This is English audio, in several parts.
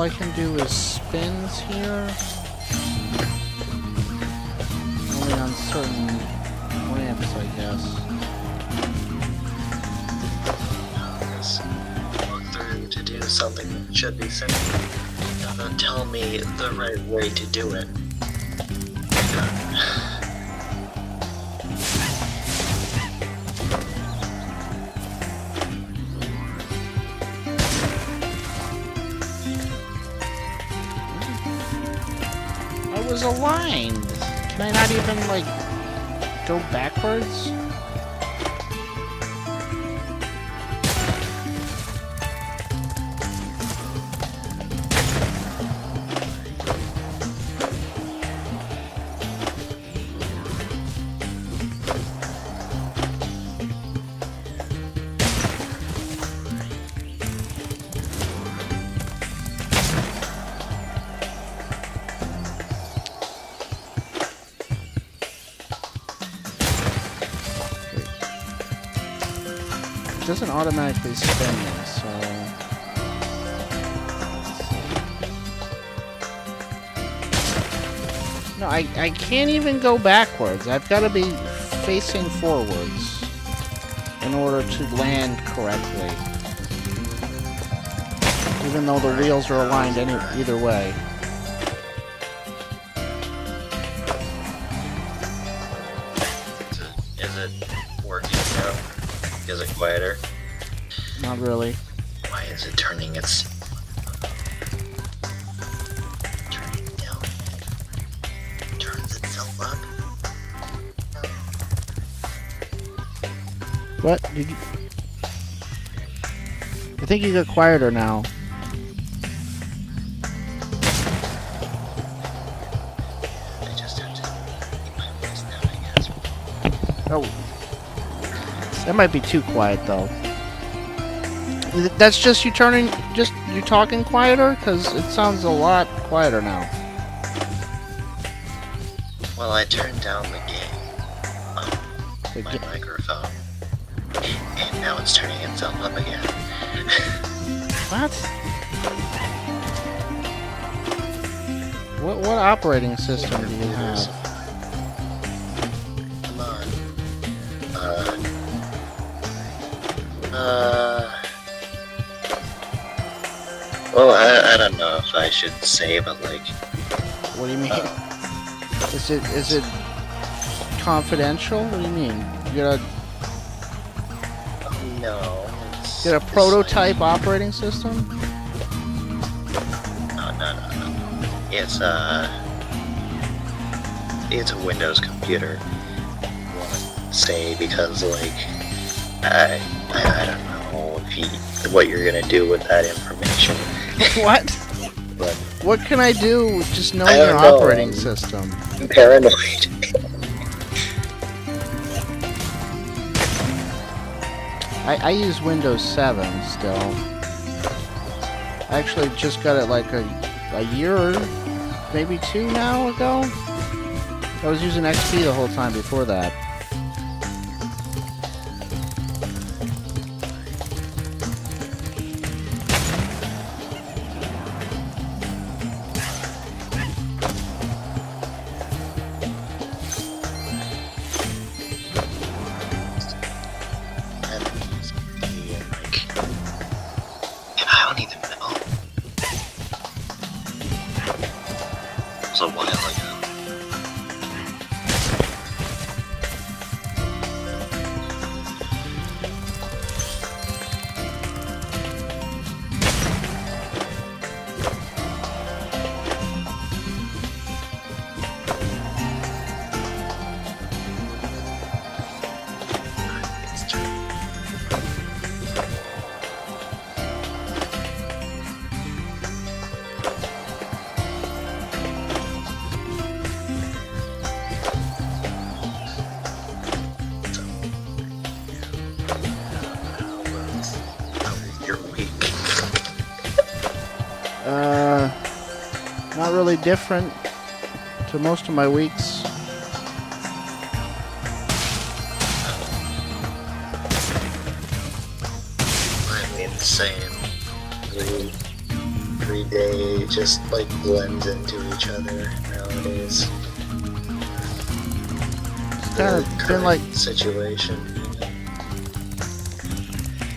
I can do is spins here. Only on certain ramps, I guess. Walk through to do something that should be simple. Don't tell me the right way to do it. I was aligned. Can I not even, like, go backwards? It doesn't automatically spin this, so... No, I can't even go backwards. I've got to be facing forwards in order to land correctly. Even though the wheels are aligned either way. Is it working now? Is it quieter? Not really. Why is it turning its... turning down? Turns itself up? What? Did you... I think you got quieter now. I just have to keep my voice down, I guess. Oh. That might be too quiet, though. That's just you turning... just you talking quieter? Because it sounds a lot quieter now. Well, I turned down the gain of my microphone, and now it's turning itself up again. What? What operating system do you have? Come on. Well, I don't know if I should say, but like... What do you mean? Is it confidential? What do you mean? You got No. a prototype operating system? No. It's a Windows computer. Say, because like I don't know if what you're gonna do with that information. What? But What can I do with just knowing I your don't know. operating system? I'm paranoid. I use Windows 7 still. I actually just got it like a year, maybe two now ago. I was using XP the whole time before that. And I don't even know. It was a while ago. Not really different to most of my weeks. I mean, same. Pretty everyday just like blends into each other nowadays. Kind of been like situation.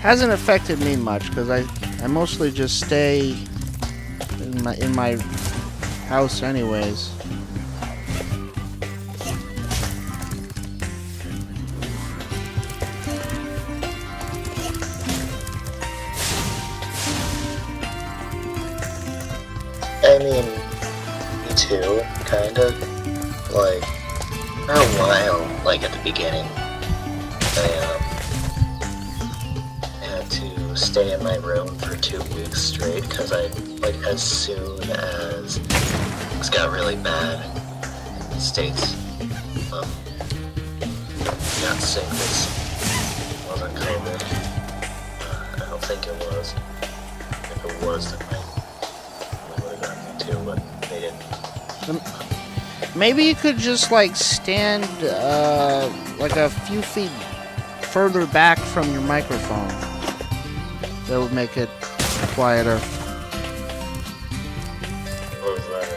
hasn't affected me much because I mostly just stay in my house anyways. I mean, me too, kind of. Like, for a while, like at the beginning, I had to stay in my room for 2 weeks straight because like, as soon as things got really bad in the States, got sick. This wasn't COVID. I don't think it was. If it was, then I would have gotten it too, but they didn't. Maybe you could just like stand like a few feet further back from your microphone. That would make it quieter. What was that?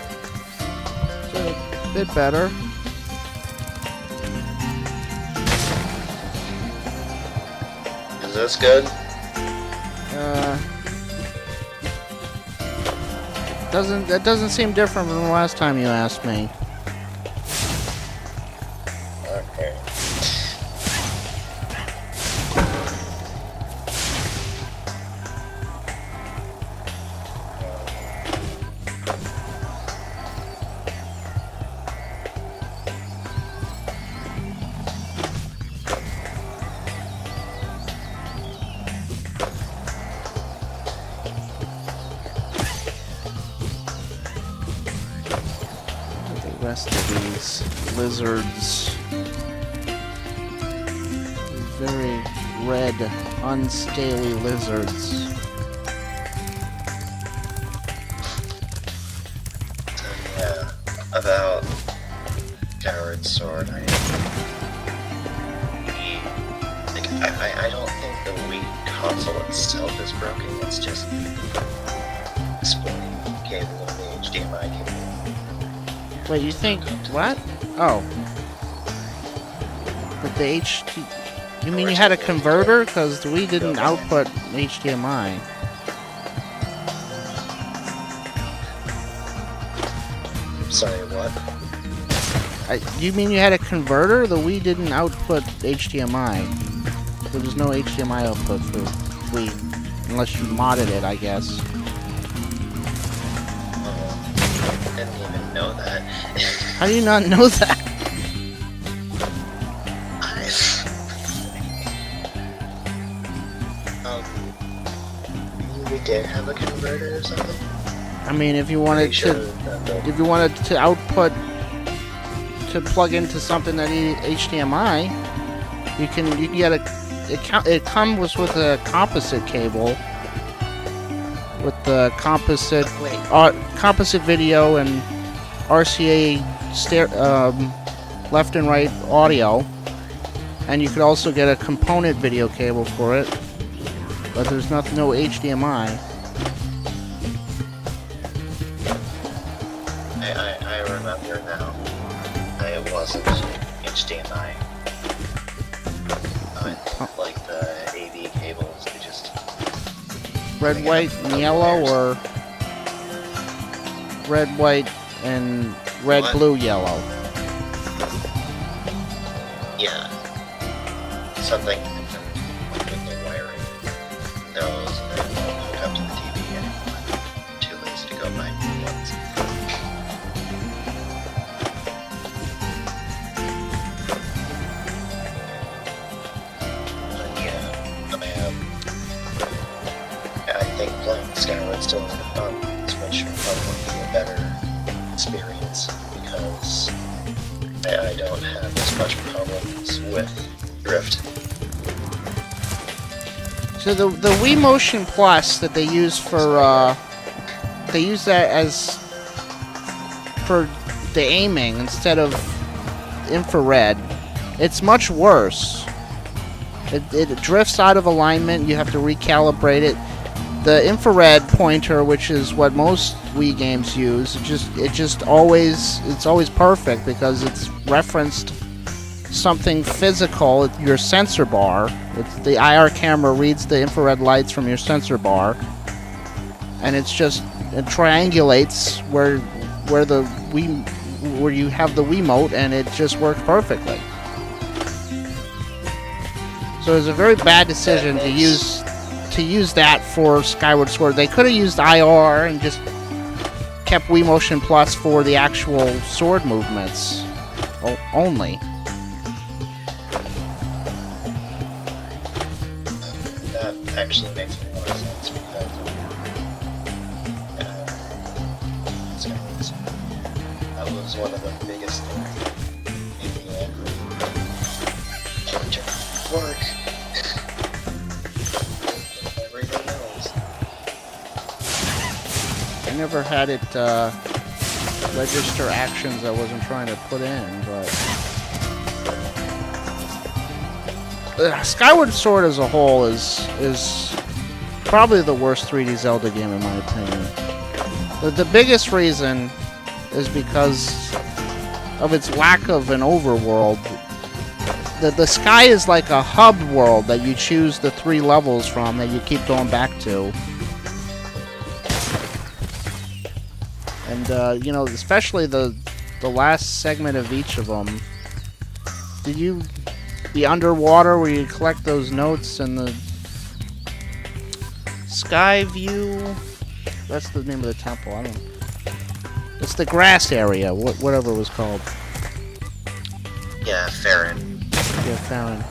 So, a bit better. Is this good? That doesn't seem different from the last time you asked me. Okay. The rest of these lizards. These very red, unscaly lizards. So yeah, about Coward Sword, I don't think the Wii console itself is broken, it's just splitting cable and the HDMI cable. Wait, you think what? Oh, but the HT. You mean you had a converter? Because the Wii didn't output HDMI. Sorry, what? You mean you had a converter? The Wii didn't output HDMI. There was no HDMI output for Wii, unless you modded it, I guess. I didn't even know that. How do you not know that? We did have a converter or something? I mean, if you wanted to output to plug into something that needed HDMI, you can get a. It comes with a composite cable, with the composite composite video and RCA left and right audio, and you could also get a component video cable for it. But there's no HDMI. I remember now. It wasn't HDMI. Like the AV cables, they just... Red, white, and yellow, or red, white, and red, blue, yellow? Yeah. Something with the wiring. Those that won't hook up to the TV anymore. Too lazy to go buy new ones. But yeah, I think playing Skyward still is fun. Switch probably would be a better experience because I don't have as much problems with drift. So the Wii Motion Plus that they use for they use that as for the aiming instead of infrared. It's much worse. It drifts out of alignment. You have to recalibrate it. the infrared pointer, which is what most Wii games use, it's always perfect because it's referenced something physical, your sensor bar. The IR camera reads the infrared lights from your sensor bar, and it triangulates where you have the Wiimote, and it just works perfectly. So it was a very bad decision to use that for Skyward Sword. They could have used IR and just kept Wii Motion Plus for the actual sword movements only. That actually makes a lot of sense because that was one of the biggest things that made me angry. Work. Everything else. I never had it register actions I wasn't trying to put in, but Skyward Sword as a whole is probably the worst 3D Zelda game in my opinion. The biggest reason is because of its lack of an overworld. The sky is like a hub world that you choose the 3 levels from that you keep going back to. And, especially the last segment of each of them. The underwater where you collect those notes and the sky view, that's the name of the temple, it's the grass area, whatever it was called. Yeah, Farron. Yeah, Farron.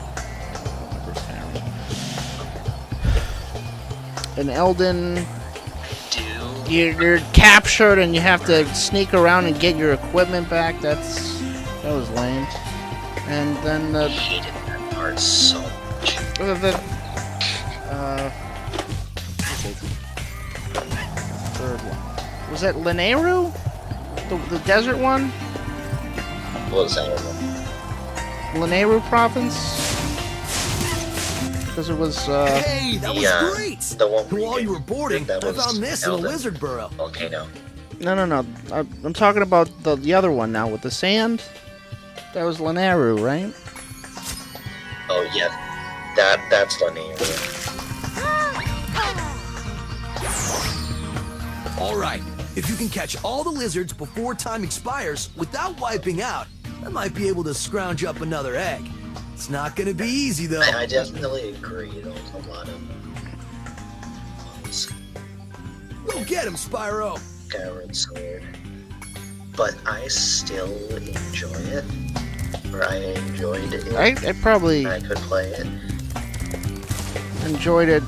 In Elden, you're captured and you have to sneak around and get your equipment back. That was lame. And then I hated that part so much. Third one. Was that Lineru? The desert one? What was that one? Lineru province? Because it was, Hey, that was great! The one While you were boarding, that I was found this in a Elden lizard burrow. Volcano. No. I'm talking about the other one now with the sand. That was Lineru, right? Oh yeah, that's Lineru. Alright, if you can catch all the lizards before time expires without wiping out, I might be able to scrounge up another egg. It's not gonna be easy though. I definitely agree. There was a lot of Go get him, Spyro! Skyward Sword, but I still enjoy it. Or I enjoyed it. I probably I could play it. enjoyed it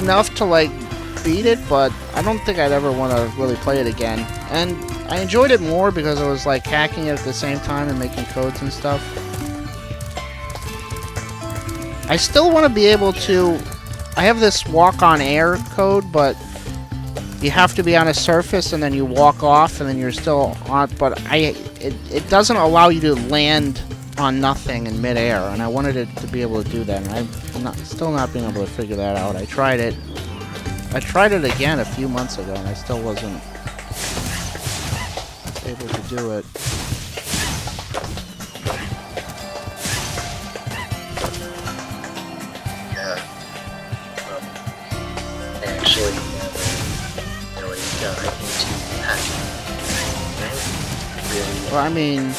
enough to beat it, but I don't think I'd ever want to really play it again. And I enjoyed it more because I was hacking it at the same time and making codes and stuff. I still want to be able to. I have this walk on air code, but you have to be on a surface and then you walk off and then you're still on. But it doesn't allow you to land on nothing in midair, and I wanted it to be able to do that, and I'm still not being able to figure that out. I tried it again a few months ago, and I still wasn't able to do it. Yeah. I actually never really got into hacking. Really, Well, I mean,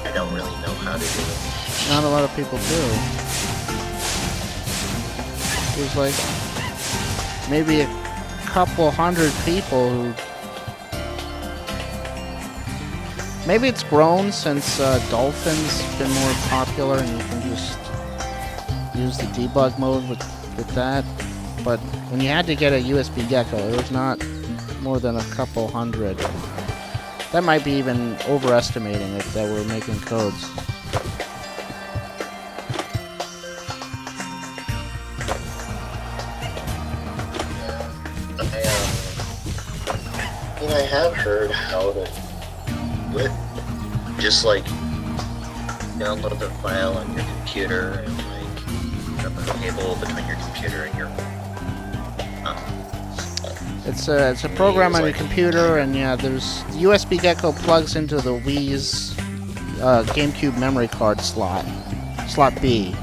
I don't really know how to do it. not a lot of people do. There's maybe a couple hundred people who. Maybe it's grown since Dolphin's been more popular and you can just use the debug mode with that. But when you had to get a USB Gecko, it was not more than a couple hundred. That might be even overestimating it that we're making codes. I have heard how to do it. Just download the file on your computer and up a cable between your computer and your. It's a program on your computer, and yeah, there's USB Gecko plugs into the Wii's GameCube memory card slot B.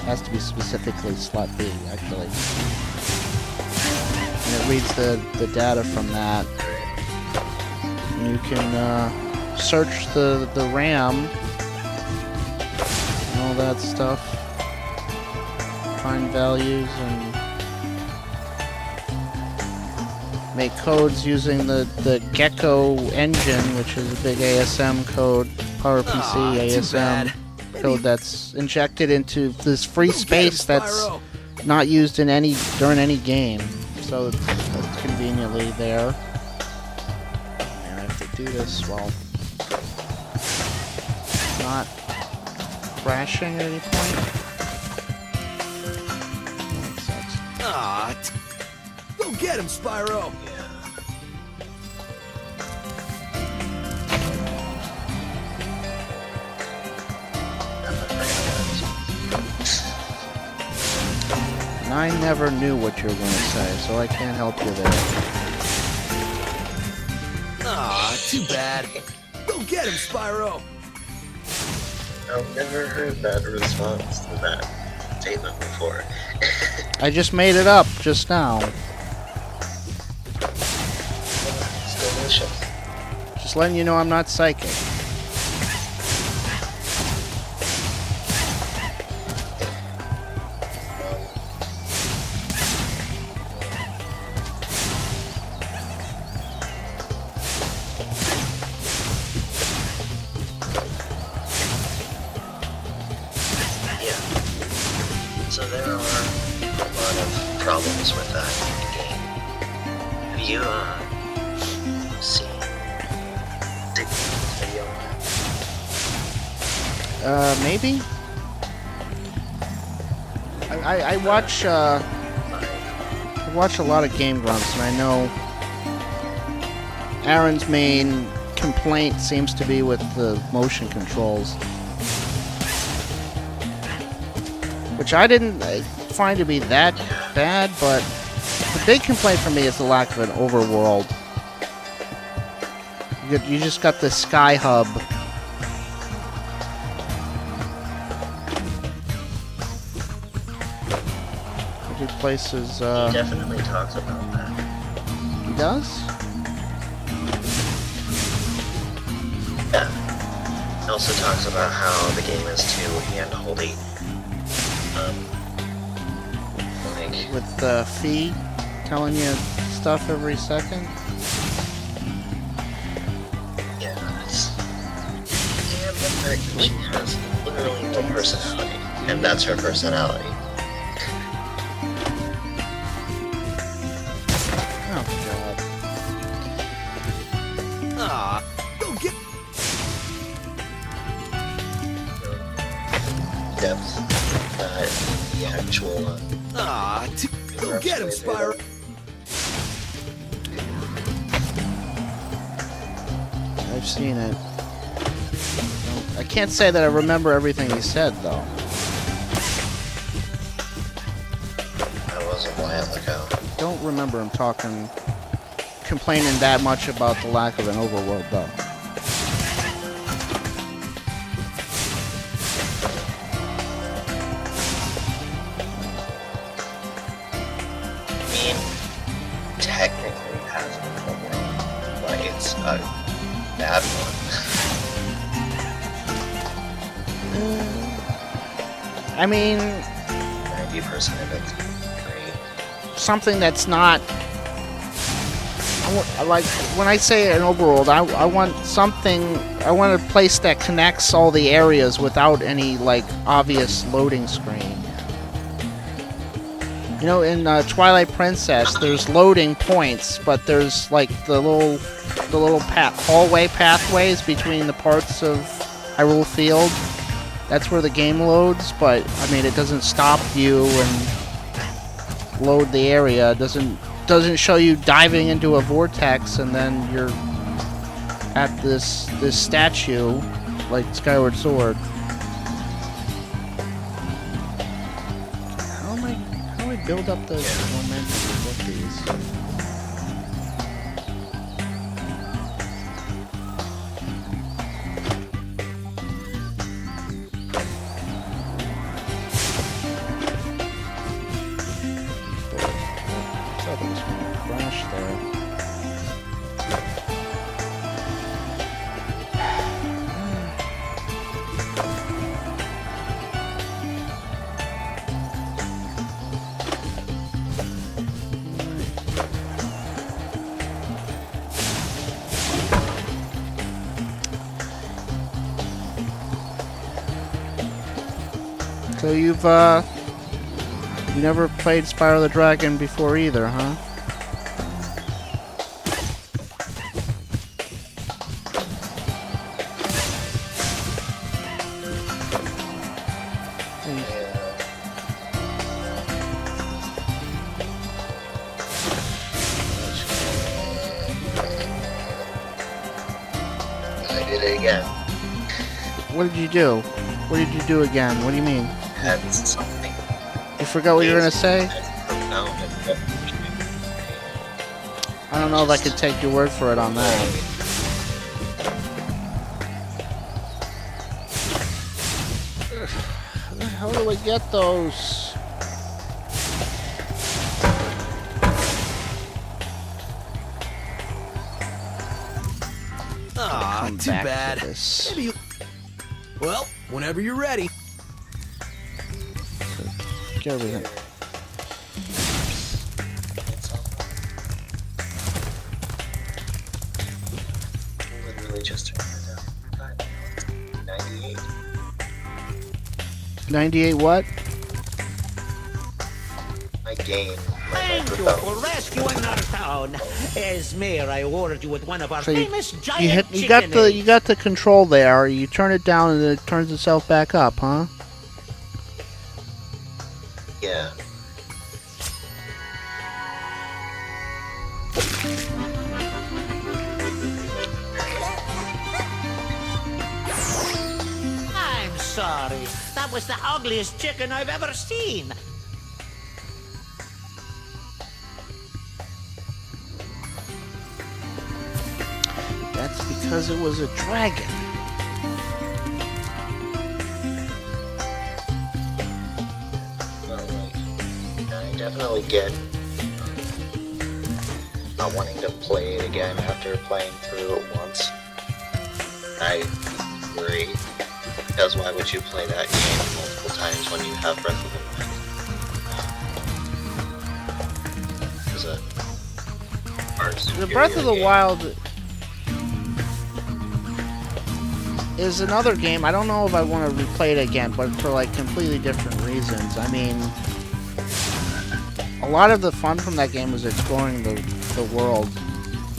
Has to be specifically slot B, actually. And it reads the data from that. And you can search the RAM and all that stuff. Find values and make codes using the Gecko engine, which is a big ASM code, PowerPC ASM code that's injected into this free space that's not used in during any game. So it's conveniently there. And I have to do this while not crashing at any point. That sucks. Ah, go get him, Spyro! And I never knew what you were going to say, so I can't help you there. Ah, too bad. Go get him, Spyro! I've never heard that response to that statement before. I just made it up just now. It's delicious. Just letting you know I'm not psychic. So there are a lot of problems with that game. Have you seen the video on it? Maybe? I watch a lot of Game Grumps, and I know Aaron's main complaint seems to be with the motion controls. Which I didn't find to be that bad, but the big complaint for me is the lack of an overworld. You just got the Sky Hub. Which places, He definitely talks about that. He does? Yeah. He also talks about how the game is too hand-holdy. With the fee telling you stuff every second? Yeah, it's... And the fact that she has literally no personality. And that's her personality. Oh, God. Ah, go get... Depth. The actual... Ah, go get him, Spyro! I've seen it. I can't say that I remember everything he said, though. That was a while ago. Don't remember him complaining that much about the lack of an overworld, though. Technically it has an overworld, but it's a bad one. I mean, 90% of it's great. something that's not... like, when I say an overworld, I want something... I want a place that connects all the areas without any, like, obvious loading screen. You know, in Twilight Princess, there's loading points, but there's, like, the little hallway pathways between the parts of Hyrule Field. That's where the game loads, but, I mean, it doesn't stop you and load the area. It doesn't show you diving into a vortex and then you're at this statue, like Skyward Sword. build up the momentum with these. I thought it was gonna crash there. So you've you never played Spyro the Dragon before either, huh? I did it again. What did you do? What did you do again? What do you mean? That's something. You forgot what you were gonna say? No, I don't know if I could take your word for it on that. How do I get those? Ah, Come too back to bad. this. Maybe you... Well, whenever you're ready. Get everything. literally just turned it down. 98. 98 what? My game. My Thank you microphone. for rescuing our town. As mayor, I ordered you with one of our So you- famous giant You got chicken eggs. you got the control there. You turn it down and it turns itself back up, huh? Yeah. I'm sorry. That was the ugliest chicken I've ever seen. That's because it was a dragon. Well, like, I definitely get not wanting to play it again after playing through it once. I agree. Because why would you play that game multiple times when you have Breath of the Wild? There's a hard The Breath of the game. Wild is another game. I don't know if I want to replay it again, but for like completely different reasons. I mean, a lot of the fun from that game was exploring the world,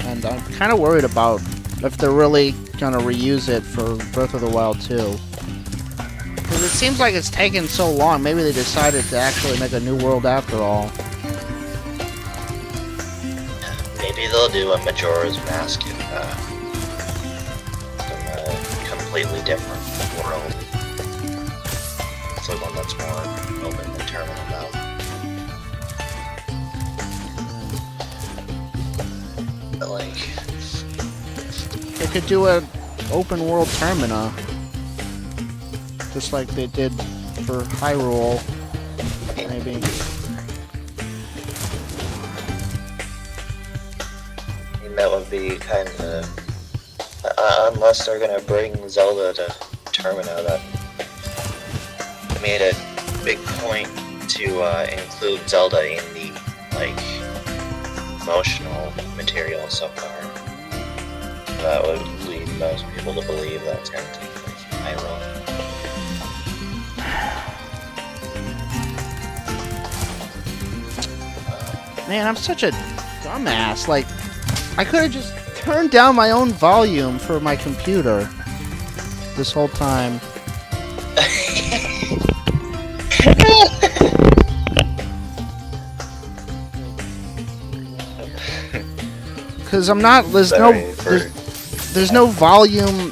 and I'm kind of worried about if they're really gonna reuse it for Breath of the Wild 2. Because it seems like it's taken so long. Maybe they decided to actually make a new world after all. Maybe they'll do a Majora's Mask in a completely different world. So one that's more open and terminal now. But like, They could do an open world Termina, just like they did for Hyrule, maybe. I mean, that would be kind of unless they're gonna bring Zelda to Termina, that made a big point to include Zelda in the like promotional material so far. That would lead most people to believe that it's gonna take place in Hyrule. Man, I'm such a dumbass. Like, I could have just turned down my own volume for my computer this whole time. Because I'm not. There's Sorry for- there's no volume